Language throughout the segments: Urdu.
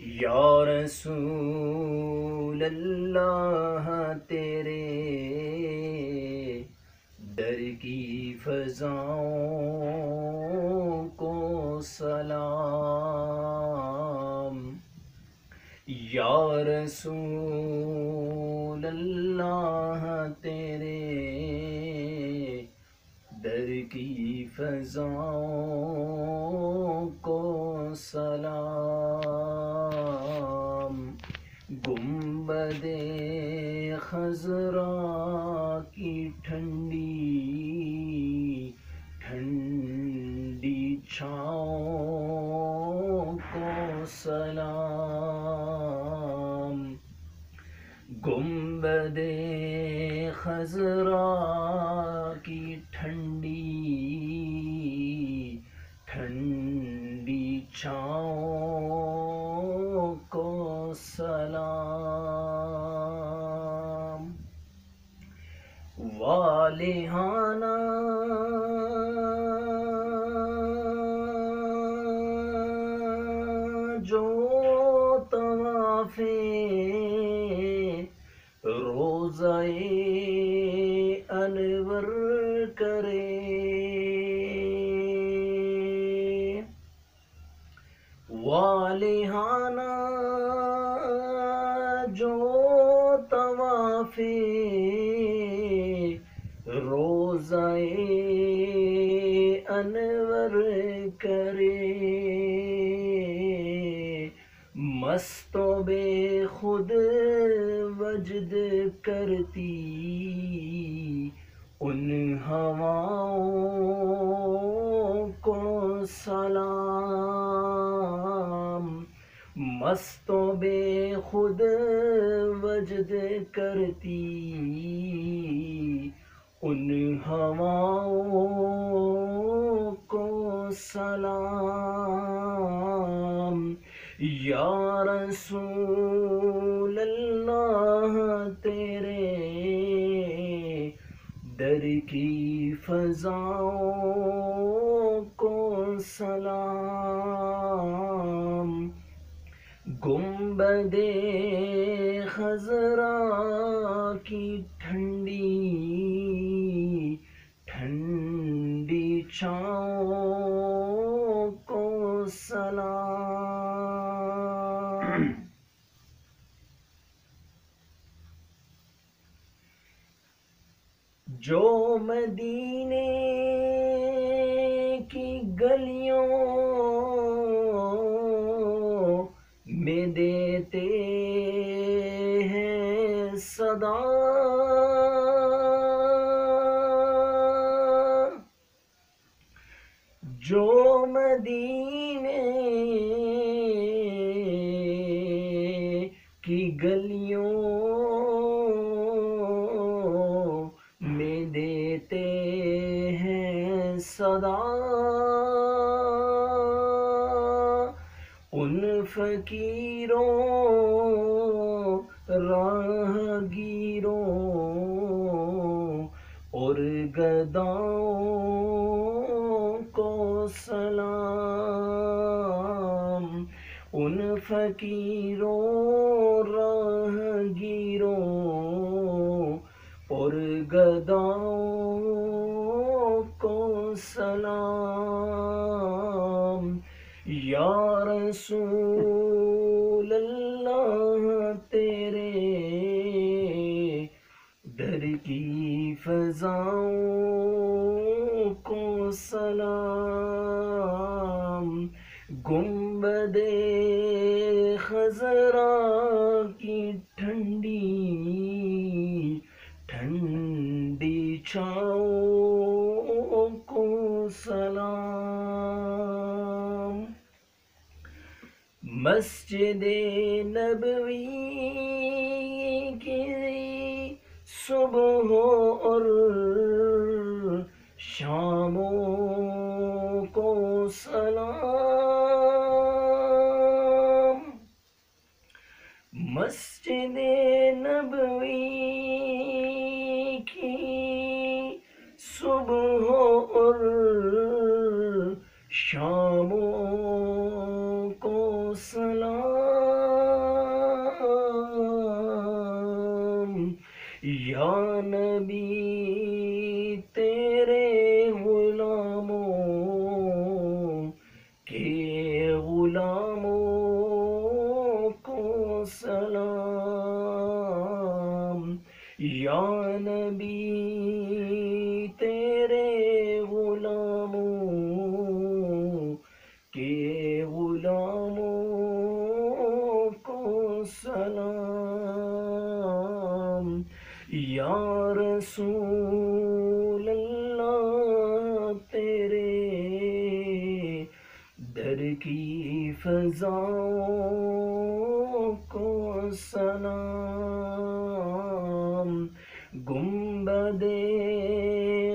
یا رسول اللہ تیرے در کی فضاؤں کو سلام، یا رسول اللہ تیرے در کی فضاؤں کو سلام، گنبد خضرا کی ٹھنڈی ٹھنڈی چھاؤں کو سلام، گنبد خضرا کی ٹھنڈی ٹھنڈی چھاؤں کو سلام، والہانہ جو طواف روضہ انور کرے، والہانہ جو طواف روضہ انور کرے، مست و بے خود وجد کرتی ان ہواؤں کو سلام، مست و بے خود وجد کرتی ان ہواؤں کو سلام، یا رسول اللہ تیرے در کی فضاؤں کو سلام، گنبد خضرا کی ٹھنڈی ٹھنڈی چھاؤں کو سلام، جو مدینے کی گلیوں میں دیتے ہیں صدا، جو مدینے کی گلیوں میں دیتے ہیں صدا، ان فقیروں راہ گیروں اور گداؤں کو سلام، ان فقیروں راہ گیروں اور گداؤں کو سلام، یا رسول اللہ تیرے در کی فضاؤں کو سلام، گنبد خضرا کی ٹھنڈی ٹھنڈی چھاؤں کو سلام، مسجد نبوی کی صبح اور شاموں کو سلام، مسجد نبوی کی صبح اور شاموں کو سلام، غلاموں کو سلام، یا رسول اللہ تیرے در کی فضاؤں کو سلام، گنبد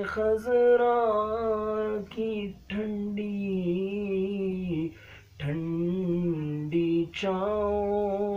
خضرا کی ٹھنڈی ٹھنڈی چھاؤں